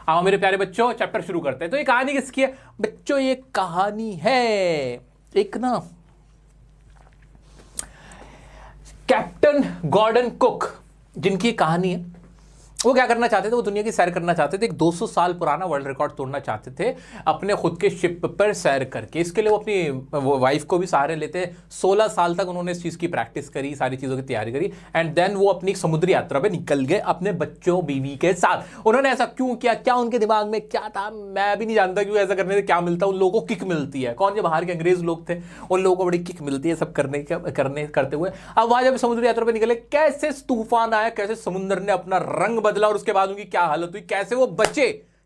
आओ मेरे प्यारे बच्चों, चैप्टर शुरू करते हैं। तो ये कहानी किसकी है बच्चों? ये कहानी है एक ना कैप्टन गॉर्डन कुक, जिनकी कहानी है। वो क्या करना चाहते थे? वो दुनिया की सैर करना चाहते थे। एक 200 साल पुराना वर्ल्ड रिकॉर्ड तोड़ना चाहते थे अपने खुद के शिप पर सैर करके। इसके लिए वो अपनी वाइफ को भी सहारे लेते। 16 साल तक उन्होंने इस चीज़ की प्रैक्टिस करी, सारी चीज़ों की तैयारी करी, एंड देन वो अपनी समुद्री यात्रा पे निकल गए अपने बच्चों बीवी के साथ। उन्होंने ऐसा क्यों किया? क्या उनके दिमाग में क्या था? मैं भी नहीं जानता क्यों ऐसा करने से क्या मिलता है। उन लोगों को किक मिलती है। कौन? जो बाहर के अंग्रेज लोग थे, उन लोगों को बड़ी किक मिलती है सब करते हुए। अब वहाँ जब समुद्री यात्रा पे निकले, कैसे तूफान आया, कैसे समुद्र ने अपना रंग बदला और उसके बाद उनकी क्या हालत हुई, कैसे वो बचे।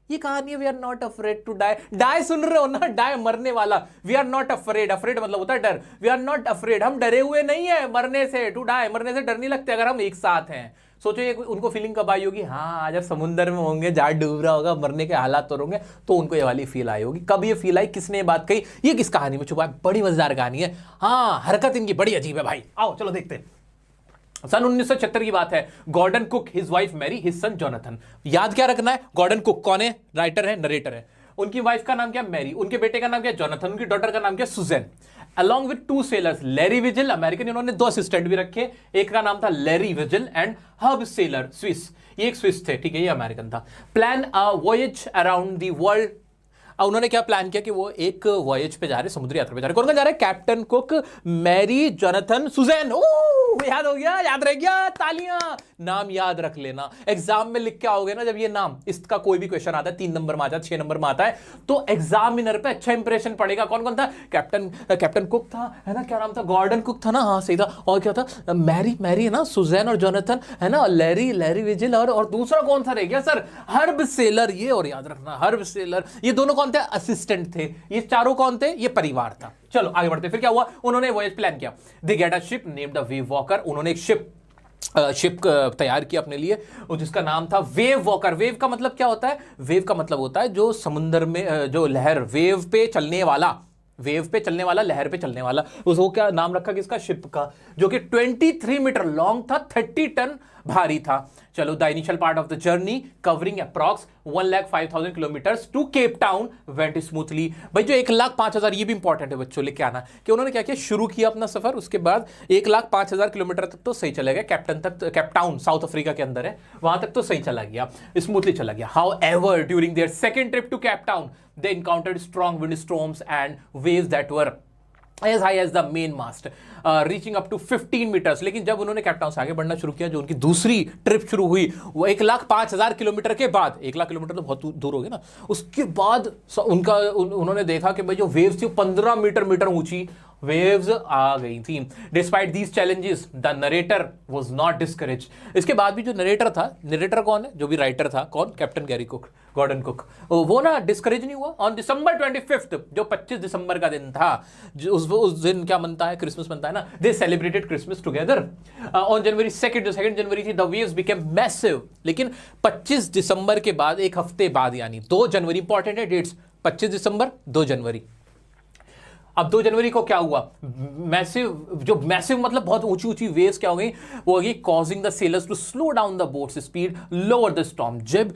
ये कहानी है we are not afraid to die. Die सुन रहे हो ना? डाई मरने वाला। We are not afraid, afraid मतलब होता है डर। वी आर नॉट अफ्रेड, हम डरे हुए नहीं है मरने से। टू डाई, मरने से डर नहीं लगते अगर हम एक साथ हैं। सोचो ये उनको फीलिंग कब आई होगी? हाँ, जब समुद्र में होंगे, जहाज डूब रहा होगा, मरने के हालात तो होंगे, तो उनको ये वाली फील आई होगी। कब ये फील आई? किसने ये बात कही? ये किस कहानी में छुपा है? बड़ी मजेदार कहानी है। हाँ, हरकत इनकी बड़ी अजीब है भाई। आओ चलो देखते हैं। सन 1976 की बात है। Gordon Cook, his wife Mary, his son Jonathan. याद क्या रखना है? गॉर्डन कुक कौन है? राइटर है, नरेटर है। उनकी वाइफ का नाम क्या? मैरी। उनके बेटे का नाम क्या? जोनाथन। उनकी डॉटर का नाम क्या? Suzanne. Along with 2 sailors, Larry Vigil American, इन्होंने 2 असिस्टेंट भी रखे। एक का नाम था Larry Vigil and Herb Seigler Swiss. ये एक स्विस थे, ठीक है, ये अमेरिकन था। Plan a voyage around the world. उन्होंने क्या प्लान किया कि वो एक वॉयज पे जा रहे, समुद्री यात्रा पे जा रहे। कौन कौन जा रहे? Captain Cook, Mary, Jonathan, Suzanne. याद हो गया? याद रह गया? तालियां। नाम याद रख लेना। एग्जाम में लिख के आओगे ना जब ये नाम, इसका कोई भी क्वेश्चन आता है, 3 नंबर में आता है, 6 नंबर में आता है, तो एग्जामिनर पे अच्छा इंप्रेशन पड़ेगा। कौन कौन था? कैप्टन कुक था, है ना? क्या नाम था? गॉर्डन कुक था ना? हाँ सही था। और क्या था? मैरी है ना? सुजैन और जोनाथन है ना? लैरी विजिल और दूसरा कौन सा रह गया सर? Herb seller. ये और याद रखना, हर्ब सेलर। ये दोनों कौन थे? असिस्टेंट थे। ये चारों कौन थे? ये परिवार था। चलो आगे बढ़ते। फिर क्या हुआ? उन्होंने वॉयज प्लान किया। They get a ship named the wave walker. उन्होंने एक शिप तैयार किया अपने लिए, जिसका नाम था वेव वॉकर। वेव का मतलब क्या होता है? वेव का मतलब होता है जो समुद्र में जो लहर, वेव पे चलने वाला, वेव पे चलने वाला, लहर पे चलने वाला। उसको क्या नाम रखा किसका? शिप का, जो कि 23 मीटर लॉन्ग था, 30 टन भारी था। चलो, the initial part of the journey covering approx 1,05,000 kilometres to Cape Town went smoothly. भाई जो 1,05,000, ये भी इंपॉर्टेंट है बच्चों, लेके आना कि उन्होंने क्या किया, शुरू किया अपना सफर, उसके बाद 1,05,000 किलोमीटर तक तो सही चला गया। केप टाउन साउथ अफ्रीका के अंदर है, वहां तक तो सही चला गया, स्मूथली चला गया। However during their second trip to Cape Town they encountered strong windstorms and waves that were as high as the main mast, reaching up to 15 meters। लेकिन जब उन्होंने केप टाउन से आगे बढ़ना शुरू किया, जो उनकी दूसरी ट्रिप शुरू हुई, वो 1,05,000 किलोमीटर के बाद, 1,00,000 किलोमीटर तो बहुत दूर हो गया ना, उसके बाद उन्होंने देखा कि भाई जो वेव्स थी 15 मीटर ऊंची वेव्स आ गई थी। Despite these challenges the narrator was not discourage. इसके बाद भी जो नरेटर था, नरेटर कौन है? जो भी राइटर था, कौन? Captain Gary Cook, Gordon Cook, वो ना डिस्करेज नहीं हुआ। ऑन December 25, जो 25 दिसंबर का दिन था, उस दिन क्या बनता है? क्रिसमस बनता है ना। दे celebrated Christmas together. On January 2, जो 2 जनवरी थी, द वेव्स बिकेम मैसिव। लेकिन 25 दिसंबर के बाद, एक हफ्ते बाद, यानी 2 जनवरी, इंपॉर्टेंट है डेट्स, 25 दिसंबर 2 जनवरी। अब 2 जनवरी को क्या हुआ? मैसिव मतलब बहुत ऊंची ऊंची वेव्स क्या हो गई? वो होगी causing the sailors to slow down the boat's speed, lower the storm jib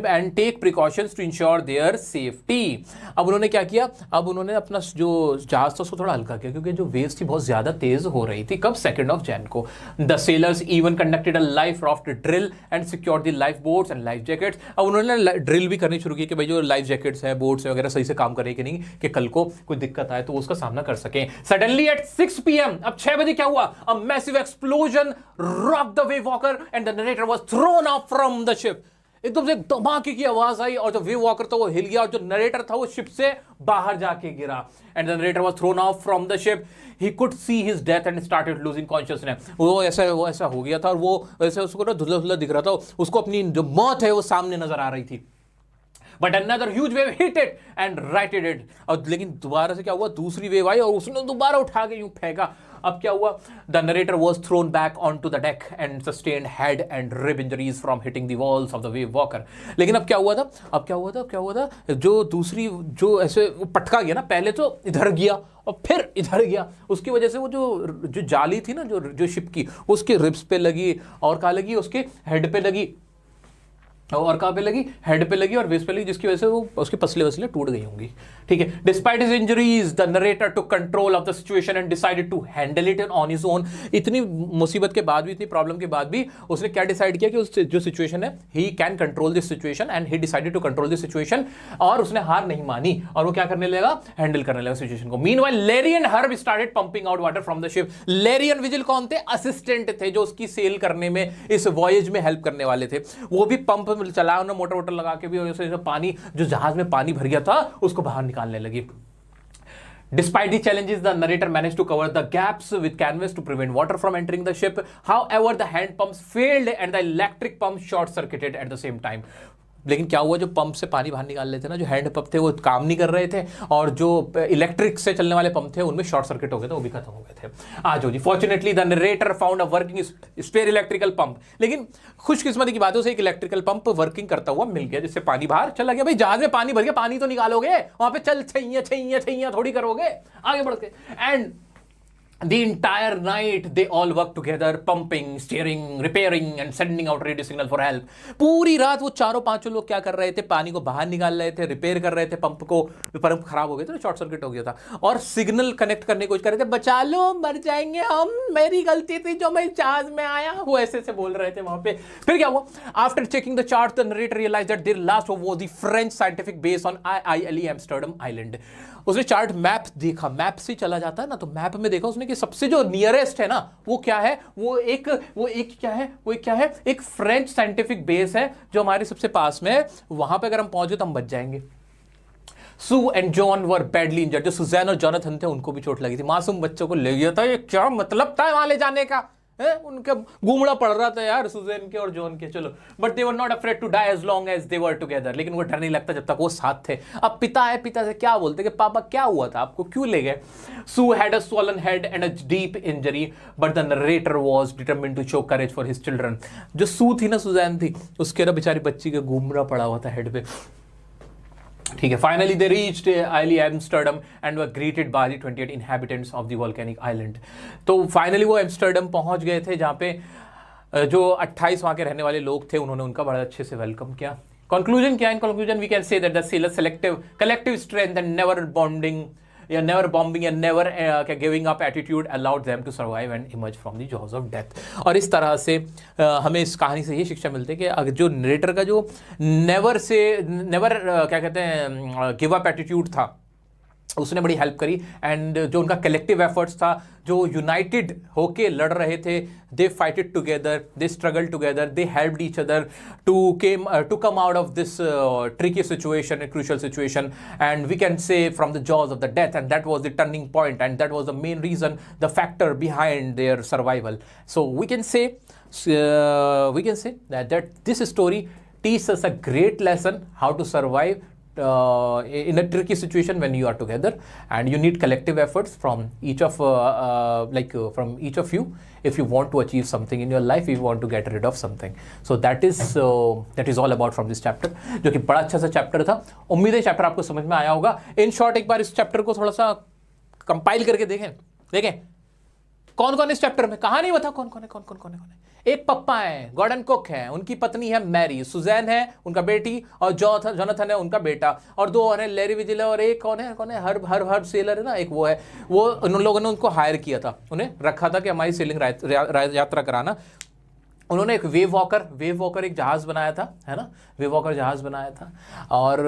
and take precautions to ensure their safety. अब उन्होंने क्या किया? अब उन्होंने अपना जो जहाज था उसको थोड़ा हल्का किया, क्योंकि जो वेव्स थी बहुत ज्यादा तेज हो रही थी। कब? 2 जनवरी को। The sellers even conducted a life raft drill and secured the life boats and life jackets. अब उन्होंने ड्रिल भी करनी शुरू की कि भाई जो लाइफ जैकेट्स है, बोट्स वगैरह सही से काम करे कि नहीं, कि कल को कोई दिक्कत आए तो उसका सामना कर सके। सडनली एट 6 PM, अब 6 बजे क्या हुआ? A massive explosion rocked the wave walker and the narrator was throne of from the ship. एकदम से धमाके की आवाज आई और जो वेव वॉकर था वो हिल गया और जो नरेटर था वो शिप से बाहर जाके गिरा। And the narrator was throne of from the ship. He could see his death and started losing consciousness. वो ऐसा हो गया था और वो ऐसे उसको ना धुंधला धुंधला दिख रहा था, उसको अपनी जो मौत है वो सामने नजर आ रही थी। But another huge wave hit it and righted it. और लेकिन दोबारा से क्या हुआ? दूसरी वेव आई और उसने दोबारा उठा के यूं फेंका। अब क्या हुआ? The narrator was thrown back on to the deck and sustained head and rib injuries from hitting the walls of the Wavewalker. लेकिन अब क्या हुआ था? जो दूसरी जो ऐसे पटका गया ना, पहले तो इधर गया और फिर इधर गया, उसकी वजह से वो जो जाली थी ना, जो शिप की, उसके रिब्स पे लगी और कहाँ लगी? उसके हेड पे लगी। और कहाँ पे लगी, हेड पे लगी और वेस्ट पे लगी, जिसकी वजह से वो उसकी पसले वसले टूट गई होंगी। ठीक है, despite his injuries the narrator took control of the situation and decided to handle it on his own. इतनी मुसीबत के बाद भी, इतनी प्रॉब्लम के बाद भी उसने क्या डिसाइड किया कि उस जो सिचुएशन है, he can control this situation and he decided to control this situation, और उसने हार नहीं मानी और वो क्या करने लगा, हैंडल करने लगा सिचुएशन को। Meanwhile Larry and herb started pumping out water from the ship. Larry and vigil कौन थे, असिस्टेंट थे जो उसकी सेल करने में, इस वॉयेज में हेल्प करने वाले थे। वो भी पंप चलाया उन्होंने, मोटर वोटर लगा के भी, और पानी जो जहाज में पानी भर गया था उसको बाहर निकालने लगी। Despite the challenges, the narrator managed to cover the gaps with canvas to prevent water from entering the ship. However, the hand pumps failed and the electric pump short-circuited at the same time. लेकिन क्या हुआ, जो pump से पानी बाहर निकाल लेते ना, जो हैंड पंप थे वो काम नहीं कर रहे थे, और जो इलेक्ट्रिक से चलने वाले पंप थे उनमें शॉर्ट सर्किट हो गए थे, वो भी खत्म हो गए थे। आज जी, fortunately the narrator found a working spare electrical pump. लेकिन खुशकिस्मती की बात है, उसे एक इलेक्ट्रिकल पंप वर्किंग करता हुआ मिल गया, जिससे पानी बाहर चला गया। भाई जहाज में पानी भर गया, पानी तो निकालोगे, वहां पे चल छैया थोड़ी करोगे आगे बढ़ के। And the entire night they all worked together, pumping, steering, repairing and sending out radio signal for help. पूरी रात वो चारों पांचों लोग क्या कर रहे थे, पानी को बाहर निकाल रहे थे, रिपेयर कर रहे थे पंप को। पंप खराब हो गया था, शॉर्ट सर्किट हो गया था, और सिग्नल कनेक्ट करने की कोशिश कर रहे थे, बचा लो मर जाएंगे हम, मेरी गलती थी जो मैं जहाज में आया, वो ऐसे बोल रहे थे वहां पे। फिर क्या हुआ, after checking the chart the narrator realised that their last was the French scientific base on IILE Amsterdam island. उसने चार्ट मैप देखा, मैप से चला जाता है ना, तो मैप में देखा उसने कि सबसे जो नियरेस्ट है ना, वो क्या है, वो एक क्या है, एक फ्रेंच साइंटिफिक बेस है जो हमारे सबसे पास में है। वहां पे अगर हम पहुंचे तो हम बच जाएंगे। Sue and John were badly injured. जो सुजैन और जॉनथन थे उनको भी चोट लगी थी, मासूम बच्चों को ले गया था। ये क्या मतलब था वहां ले जाने का, उनका घूमड़ा पड़ रहा था यार सुजैन के और जॉन के। चलो, but they were not afraid to die as long as they were together. लेकिन वो डर नहीं लगता जब तक वो साथ थे। अब पिता है, पिता से क्या बोलते कि पापा क्या हुआ था, आपको क्यों ले गए। Sue had a swollen head and a deep injury but the narrator was determined to show courage for his children. जो सू थी ना, सुजैन थी, उसके ना बेचारी बच्ची के घूमड़ा पड़ा हुआ था हेड पे। ठीक है, फाइनली दे रीच्ड आइली Amsterdam and were greeted by the 28 inhabitants of the volcanic island. तो फाइनली वो एम्स्टर्डम पहुंच गए थे, जहां पे जो 28 वहां के रहने वाले लोग थे, उन्होंने उनका बड़ा अच्छे से वेलकम किया। कंक्लूजन क्या है, in conclusion we can say that the sailors collective strength and never bombing and never giving up attitude allowed them to survive and emerge from the jaws of death। और इस तरह से हमें इस कहानी से ये शिक्षा मिलती है कि अगर जो नरेटर का जो नेवर क्या कहते हैं गिव अप एटीट्यूड था, उसने बड़ी हेल्प करी। एंड जो उनका कलेक्टिव एफर्ट्स था, जो यूनाइटेड होके लड़ रहे थे, they fight it together, they struggle together, they helped each other to come out of this tricky situation, crucial situation, and we can say from the jaws of the death, and that was the turning point, and that was the main reason, the factor behind their survival. So we can say that this story teaches us a great lesson how to survive in a tricky situation when you are together, and you need collective efforts from each of from each of you if you want to achieve something in your life, if you want to get rid of something. So that is all about from this chapter, जो कि बड़ा अच्छा सा chapter था। उम्मीद है chapter आपको समझ में आया होगा। इन शॉर्ट एक बार इस चैप्टर को थोड़ा सा कंपाइल करके देखें कौन कौन इस चैप्टर में, कहानी बता कौन कौन है। एक पप्पा है, गॉर्डन कुक है, उनकी पत्नी है मैरी, सुजैन है उनका बेटी, और जोनाथन है उनका बेटा, और दो और है लैरी विजिल, और एक कौन है हर सेलर है ना, एक वो है, वो उन लोगों ने उनको हायर किया था, उन्हें रखा था कि हमारी सेलिंग यात्रा कराना। उन्होंने एक वेव वॉकर एक जहाज़ बनाया था, है ना, वेव वॉकर जहाज़ बनाया था, और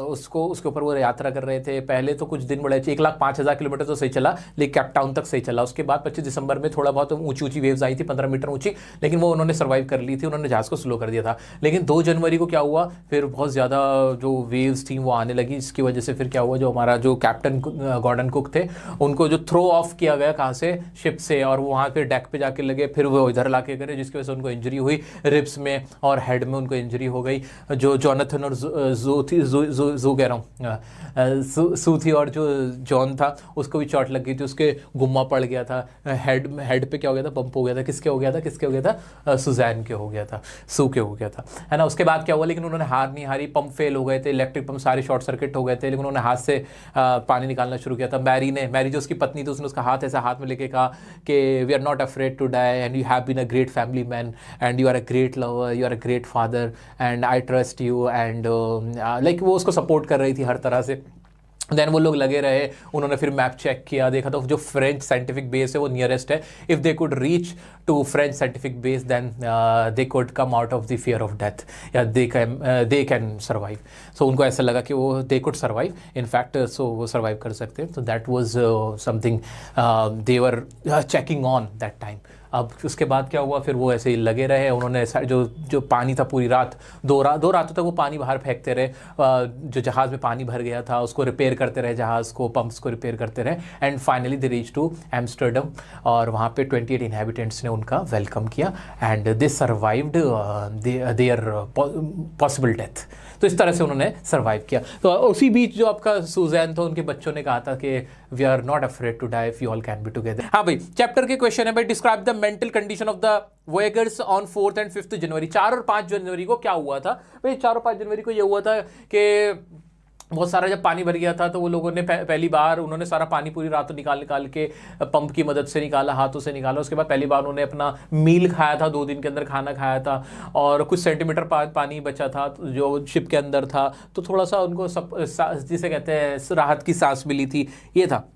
उसके ऊपर वो यात्रा कर रहे थे। पहले तो कुछ दिन बड़े 1,05,000 किलोमीटर तो सही चला, लेकिन कैप टाउन तक सही चला। उसके बाद 25 दिसंबर में थोड़ा बहुत ऊंची वेव्स आई थी, 15 मीटर ऊंची, लेकिन वो उन्होंने सर्वाइव कर ली थी, उन्होंने जहाज़ को स्लो कर दिया था। लेकिन 2 जनवरी को क्या हुआ, फिर बहुत ज़्यादा जो वेव्स थी वो आने लगी, जिसकी वजह से फिर क्या हुआ, जो हमारा जो कैप्टन गॉर्डन कुक थे, उनको जो थ्रो ऑफ किया गया कहाँ से, शिप से, और वो वहाँ पर डेक पे जाके लगे, फिर वो इधर ला के करे, जिसकी वजह से उनको इंजरी हुई, रिब्स में और हेड में उनको इंजरी हो गई। जो जोनाथन और जो कह रहा हूँ सू थी, और जो जॉन था उसको भी चोट लग गई थी, उसके गुम्मा पड़ गया था, हेड पे क्या हो गया था, पंप हो गया था। किसके हो गया था सुजैन के हो गया था, सू के हो गया था, है ना। उसके बाद क्या हुआ, लेकिन उन्होंने हार नहीं हारी, पंप फेल हो गए थे, इलेक्ट्रिक पंप सारे शॉर्ट सर्किट हो गए थे, लेकिन उन्होंने हाथ से पानी निकालना शुरू किया था। मैरी जो उसकी पत्नी थी, उसने उसका हाथ ऐसा हाथ में लेके कहा कि we are not afraid to die and you have been a great family man, man and you are a great lover, you are a great father and I trust you and like वो उसको support कर रही थी हर तरह से। Then वो लोग लगे रहे, उन्होंने फिर मैप चेक किया, देखा तो जो फ्रेंच साइंटिफिक बेस है वो नियरेस्ट है। If they could reach to French scientific base then they could come out of the fear of death, या दे कैन सर्वाइव। सो उनको ऐसा लगा कि वो they could survive, in fact so वो सर्वाइव कर सकते हैं। तो that was something they were checking on that time. अब उसके बाद क्या हुआ, फिर वो ऐसे ही लगे रहे, उन्होंने जो पानी था पूरी रात, दो रातों तक वो पानी बाहर फेंकते रहे, जो जहाज़ में पानी भर गया था उसको रिपेयर करते रहे, जहाज़ को पंप्स को रिपेयर करते रहे, and finally they reach to Amsterdam, और वहाँ पे 28 इनहैबिटेंट्स ने उनका वेलकम किया and they survived their possible death. तो इस तरह से उन्होंने सर्वाइव किया। तो उसी बीच जो आपका सुजैन था, उनके बच्चों ने कहा था कि we are not afraid to die if you all can be together. हाँ भाई, चैप्टर के क्वेश्चन है भाई, describe the mental condition of the voyagers on 4th and 5th January. 4 और 5 जनवरी को क्या हुआ था भाई? 4 और 5 जनवरी को ये हुआ था कि बहुत सारा जब पानी भर गया था तो वो लोगों ने पहली बार उन्होंने सारा पानी पूरी रात निकाल के पंप की मदद से निकाला, हाथों से निकाला। उसके बाद पहली बार उन्होंने अपना मील खाया था, 2 दिन के अंदर खाना खाया था, और कुछ सेंटीमीटर पानी बचा था जो शिप के अंदर था, तो थोड़ा सा उनको जिसे कहते हैं राहत की सांस मिली थी, ये था।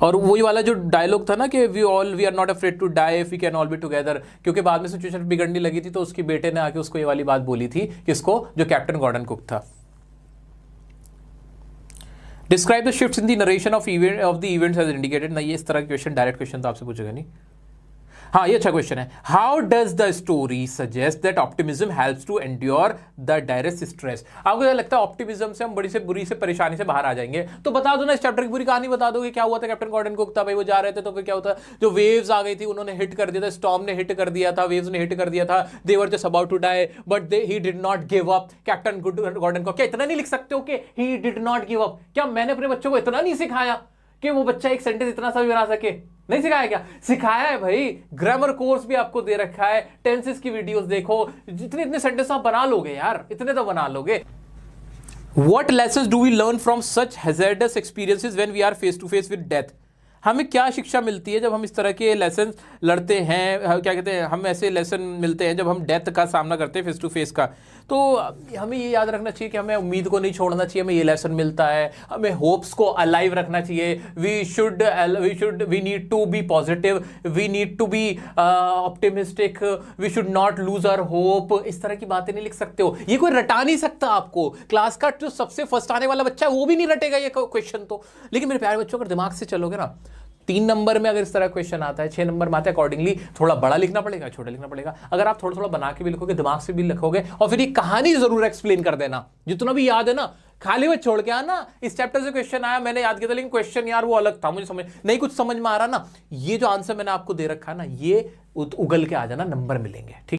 और वही वाला जो डायलॉग था ना कि we are not afraid to die if we can all be together, क्योंकि बाद में सिचुएशन बिगड़ने लगी थी तो उसकी बेटे ने आके उसको ये वाली बात बोली थी, किसको? जो कैप्टन गॉर्डन कुक था। Describe the shifts in the narration of the events as indicated. ना ये इस तरह के क्वेश्चन, डायरेक्ट क्वेश्चन तो आपसे पूछेगा नहीं। हाँ, ये अच्छा क्वेश्चन है। How does the story suggest that optimism helps to endure the direct stress. आपको क्या लगता है ऑप्टिमिज्म से हम बड़ी से बुरी से परेशानी से बाहर आ जाएंगे? तो बता दो ना, इस चैप्टर की पूरी कहानी बता दो कि क्या हुआ था। कैप्टन गॉर्डन कुक था भाई, वो जा रहे थे तो फिर क्या होता, जो वेव्स आ गई थी उन्होंने हिट कर दिया था, स्टॉर्म ने हिट कर दिया था, वेव्स ने हिट कर दिया था, they were just about to die but he did not give up. Captain Gordon को क्या इतना नहीं लिख सकते हो कि he did not give up? क्या मैंने अपने बच्चों को इतना नहीं सिखाया कि वो बच्चा एक सेंटेंस इतना सा भी बना सके? नहीं सिखाया क्या? सिखाया है भाई। ग्रामर कोर्स भी आपको दे रखा है, टेंसेस की वीडियोस देखो, जितने इतने सेंटेंस आप बना लोगे यार, इतने तो बना लोगे। What lessons do we learn from such hazardous experiences when we are face to face with death? हमें क्या शिक्षा मिलती है जब हम इस तरह के लेसन लड़ते हैं, क्या कहते हैं, हम ऐसे लेसन मिलते हैं जब हम डेथ का सामना करते हैं फेस टू फेस का? तो हमें ये याद रखना चाहिए कि हमें उम्मीद को नहीं छोड़ना चाहिए, हमें ये लेसन मिलता है, हमें होप्स को अलाइव रखना चाहिए। We need to be positive, we need to be optimistic, we should not lose our hope. इस तरह की बातें नहीं लिख सकते हो, ये कोई रटा नहीं सकता आपको। क्लास का जो सबसे फर्स्ट आने वाला बच्चा है वो भी नहीं रटेगा ये क्वेश्चन तो। लेकिन मेरे प्यारे बच्चों, अगर दिमाग से चलोगे ना, 3 नंबर में अगर इस तरह क्वेश्चन आता है, 6 नंबर में आता है, अकॉर्डिंगली थोड़ा बड़ा लिखना पड़ेगा, छोटा लिखना पड़ेगा। अगर आप थोड़ा थोड़ा बना के भी लिखोगे, दिमाग से भी लिखोगे, और फिर ये कहानी जरूर एक्सप्लेन कर देना, जितना भी याद है ना, खाली में छोड़ के आना। इस चैप्टर से क्वेश्चन आया, मैंने याद किया था, लेकिन क्वेश्चन यार वो अलग था, मुझे समझ नहीं, कुछ समझ में आ रहा ना, ये जो आंसर मैंने आपको दे रखा है ना, ये उगल के आ जाना, नंबर मिलेंगे। ठीक।